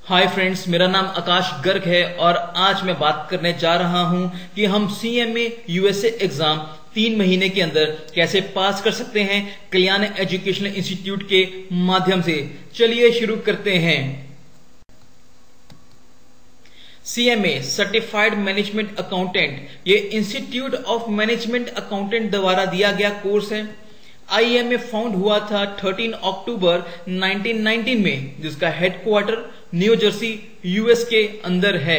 Hi friends, मेरा नाम आकाश गर्ग है और आज मैं बात करने जा रहा हूं कि हम CMA USA एग्जाम 3 महीने के अंदर कैसे पास कर सकते हैं कल्याण एजुकेशनल इंस्टीट्यूट के माध्यम से। चलिए शुरू करते हैं। CMA सर्टिफाइड मैनेजमेंट अकाउंटेंट ये इंस्टीट्यूट ऑफ मैनेजमेंट अकाउंटेंट द्वारा दिया गया कोर्स है। IMA फाउंड हुआ था 13 अक्टूबर 1919 में, जिसका हेडक्वार्टर न्यू जर्सी US के अंदर है।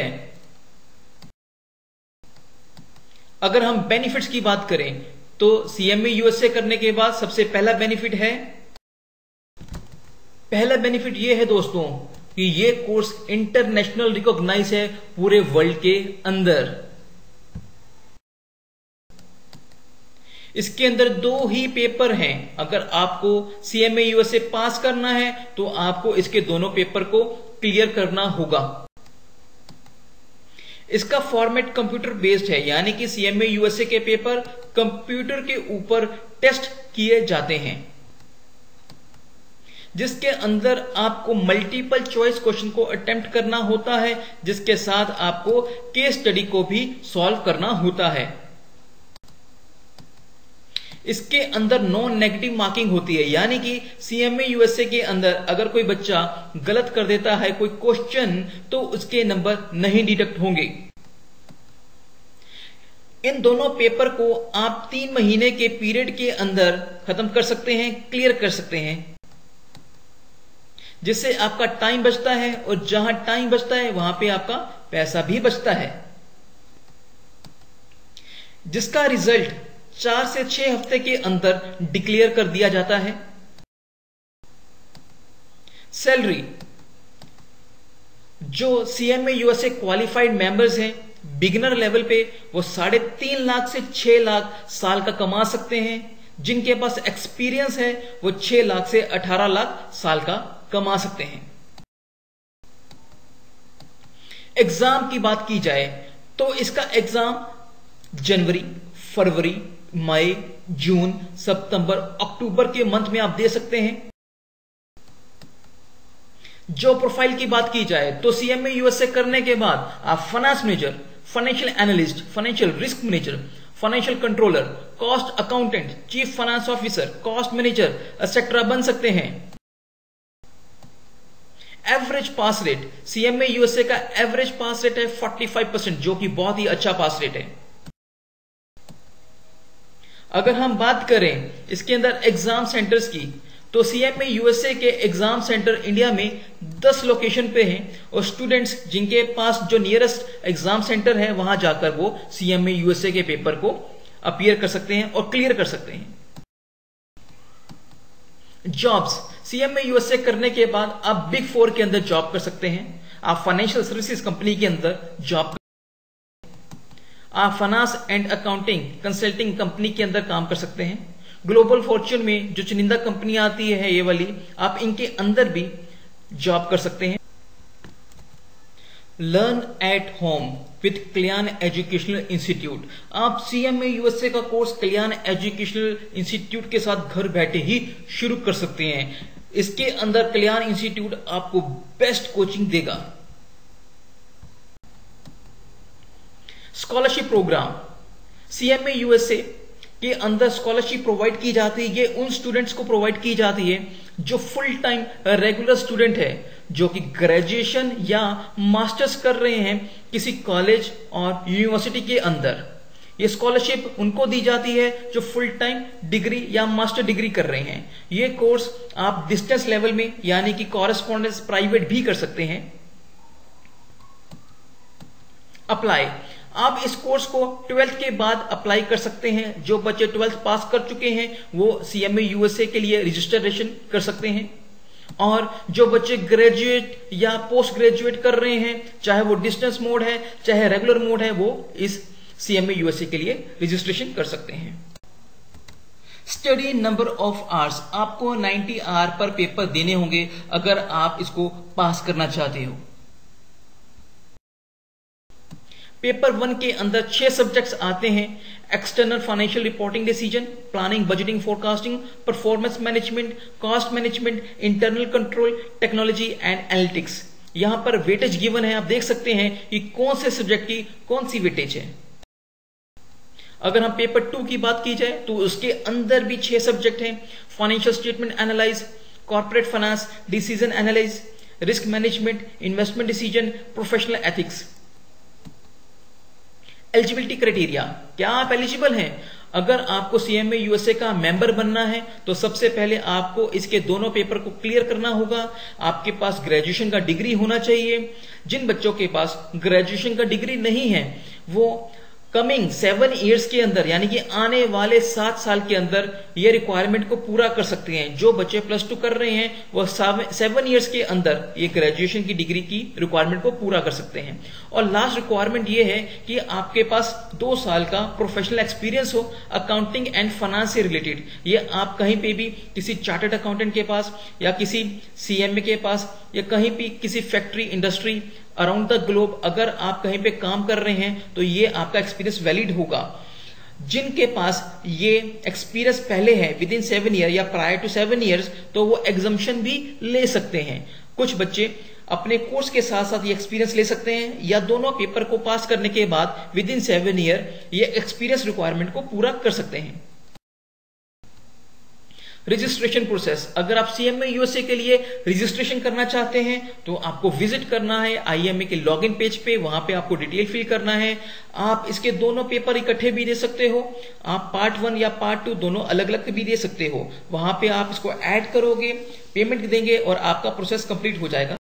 अगर हम बेनिफिट्स की बात करें तो CMA USA करने के बाद सबसे पहला बेनिफिट ये है दोस्तों कि ये कोर्स इंटरनेशनल रिकॉग्नाइज है पूरे वर्ल्ड के अंदर। इसके अंदर 2 ही पेपर हैं। अगर आपको CMA USA पास करना है तो आपको इसके दोनों पेपर को क्लियर करना होगा। इसका फॉर्मेट कंप्यूटर बेस्ड है, यानी कि CMA USA के पेपर कंप्यूटर के ऊपर टेस्ट किए जाते हैं, जिसके अंदर आपको मल्टीपल चॉइस क्वेश्चन को अटेम्प्ट करना होता है, जिसके साथ आपको केस स्टडी को भी सॉल्व करना होता है। इसके अंदर नॉन नेगेटिव मार्किंग होती है, यानी कि CMA USA के अंदर अगर कोई बच्चा गलत कर देता है कोई क्वेश्चन तो उसके नंबर नहीं डिडक्ट होंगे। इन दोनों पेपर को आप 3 महीने के पीरियड के अंदर खत्म कर सकते हैं, क्लियर कर सकते हैं, जिससे आपका टाइम बचता है और जहां टाइम बचता है वहां पे आपका पैसा भी बचता है, जिसका रिजल्ट 4 से 6 हफ्ते के अंदर डिक्लेयर कर दिया जाता है। सैलरी जो CMA USA क्वालिफाइड मेंबर्स हैं बिगिनर लेवल पे वो 3.5 लाख से 6 लाख साल का कमा सकते हैं। जिनके पास एक्सपीरियंस है वो 6 लाख से 18 लाख साल का कमा सकते हैं। एग्जाम की बात की जाए तो इसका एग्जाम जनवरी, फरवरी, मई, जून, सितंबर, अक्टूबर के मंथ में आप दे सकते हैं। जॉब प्रोफाइल की बात की जाए तो CMA USA करने के बाद आप finance manager, financial analyst, financial risk manager, financial controller, cost accountant, chief finance officer, cost manager etcetera बन सकते हैं। एवरेज पास रेट CMA USA का एवरेज पास रेट है 45%, जो कि बहुत ही अच्छा पास रेट है। अगर हम बात करें इसके अंदर एग्जाम सेंटर्स की तो CMA USA के एग्जाम सेंटर इंडिया में 10 लोकेशन पे हैं और स्टूडेंट्स जिनके पास जो नियरेस्ट एग्जाम सेंटर है वहां जाकर वो CMA USA के पेपर को अपीयर कर सकते हैं और क्लियर कर सकते हैं। जॉब्स CMA USA करने के बाद आप बिग 4 के अंदर जॉब कर सकते हैं। आप फाइनेंशियल सर्विसेज कंपनी के अंदर जॉब, आप finance and accounting consulting company के अंदर काम कर सकते हैं। ग्लोबल फॉर्च्यून में जो चुनिंदा कंपनी आती है ये वाली, आप इनके अंदर भी जॉब कर सकते हैं। Learn at home with Kalyan educational institute. आप CMA USA का कोर्स कल्याण एजुकेशनल इंस्टीट्यूट के साथ घर बैठे ही शुरू कर सकते हैं। इसके अंदर कल्याण इंस्टीट्यूट आपको बेस्ट कोचिंग देगा। स्कॉलरशिप प्रोग्राम CMA USA के अंदर स्कॉलरशिप प्रोवाइड की जाती है। ये उन स्टूडेंट्स को प्रोवाइड की जाती है जो फुल टाइम रेगुलर स्टूडेंट है, जो कि ग्रेजुएशन या मास्टर्स कर रहे हैं किसी कॉलेज और यूनिवर्सिटी के अंदर। ये स्कॉलरशिप उनको दी जाती है जो फुल टाइम डिग्री या मास्टर डिग्री कर रहे हैं। ये कोर्स आप डिस्टेंस लेवल में यानी कि कॉरेस्पॉन्डेंस प्राइवेट भी कर सकते हैं। अप्लाई, आप इस कोर्स को 12th के बाद अप्लाई कर सकते हैं। जो बच्चे 12th पास कर चुके हैं वो CMA USA के लिए रजिस्ट्रेशन कर सकते हैं, और जो बच्चे ग्रेजुएट या पोस्ट ग्रेजुएट कर रहे हैं, चाहे वो डिस्टेंस मोड है चाहे रेगुलर मोड है, वो इस CMA USA के लिए रजिस्ट्रेशन कर सकते हैं। स्टडी नंबर ऑफ आवर्स, आपको 90 आवर पर पेपर देने होंगे अगर आप इसको पास करना चाहते हो। पेपर 1 के अंदर 6 सब्जेक्ट्स आते हैं। External financial reporting decision, planning, budgeting, forecasting, performance management, cost management, internal control, technology and analytics. यहां पर वेटेज गिवन है, आप देख सकते हैं कि कौन से सब्जेक्ट की कौन सी वेटेज है। अगर हम पेपर 2 की बात की जाए तो उसके अंदर भी 6 सब्जेक्ट हैं। Financial statement analyse, corporate finance, decision analyse, risk management, investment decision, professional ethics. Eligibility criteria, क्या आप एलिजिबल हैं? अगर आपको सीएमए यूएसए का मेंबर बनना है तो सबसे पहले आपको इसके दोनों पेपर को क्लियर करना होगा। आपके पास ग्रेजुएशन का डिग्री होना चाहिए। जिन बच्चों के पास ग्रेजुएशन का डिग्री नहीं है वो कमिंग 7 इयर्स के अंदर, यानी कि आने वाले 7 साल के अंदर ये रिक्वायरमेंट को पूरा कर सकते हैं। जो बच्चे +2 कर रहे हैं वो 7 इयर्स के अंदर ये ग्रेजुएशन की डिग्री की रिक्वायरमेंट को पूरा कर सकते हैं। और लास्ट रिक्वायरमेंट ये है कि आपके पास 2 साल का प्रोफेशनल एक्सपीरियंस हो अकाउंटिंग एंड फाइनेंस से रिलेटेड। ये आप कहीं पे भी किसी चार्टर्ड अकाउंटेंट के पास या किसी सीएमए के पास या कहीं भी किसी factory industry around the globe अगर आप कहीं पे काम कर रहे हैं तो ये आपका एक्सपीरियंस वैलिड होगा। जिनके पास ये एक्सपीरियंस पहले है विद इन 7 ईयर या प्रायर टू 7 ईयर्स तो वो एग्जम्पशन भी ले सकते हैं। कुछ बच्चे अपने कोर्स के साथ साथ ये एक्सपीरियंस ले सकते हैं या दोनों पेपर को पास करने के बाद विद इन 7 ईयर ये एक्सपीरियंस रिक्वायरमेंट को पूरा कर सकते हैं। रजिस्ट्रेशन प्रोसेस, अगर आप सीएमए यूएसए के लिए रजिस्ट्रेशन करना चाहते हैं तो आपको विजिट करना है आईएमए के लॉगिन पेज पे, वहां पे आपको डिटेल फिल करना है। आप इसके दोनों पेपर इकट्ठे भी दे सकते हो, आप पार्ट 1 या पार्ट 2 दोनों अलग अलग भी दे सकते हो। वहां पे आप इसको ऐड करोगे, पेमेंट देंगे और आपका प्रोसेस कंप्लीट हो जाएगा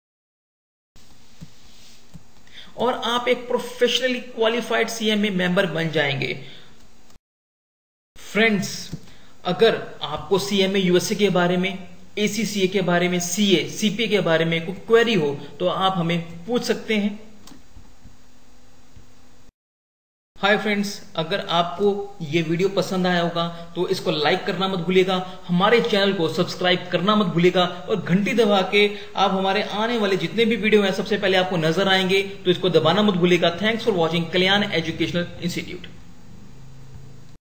और आप एक प्रोफेशनली क्वालिफाइड सीएमए मेंबर बन जाएंगे। फ्रेंड्स, अगर आपको सीएमए यूएसए के बारे में, एसीसीए के बारे में, सीए सीपीए के बारे में कोई क्वेरी हो तो आप हमें पूछ सकते हैं। हाय फ्रेंड्स, अगर आपको ये वीडियो पसंद आया होगा तो इसको लाइक करना मत भूलिएगा, हमारे चैनल को सब्सक्राइब करना मत भूलिएगा और घंटी दबा के आप हमारे आने वाले जितने भी वीडियो हैं सबसे पहले आपको नजर आएंगे तो इसको दबाना मत भूलिएगा। Thanks for watching Kalyan educational institute.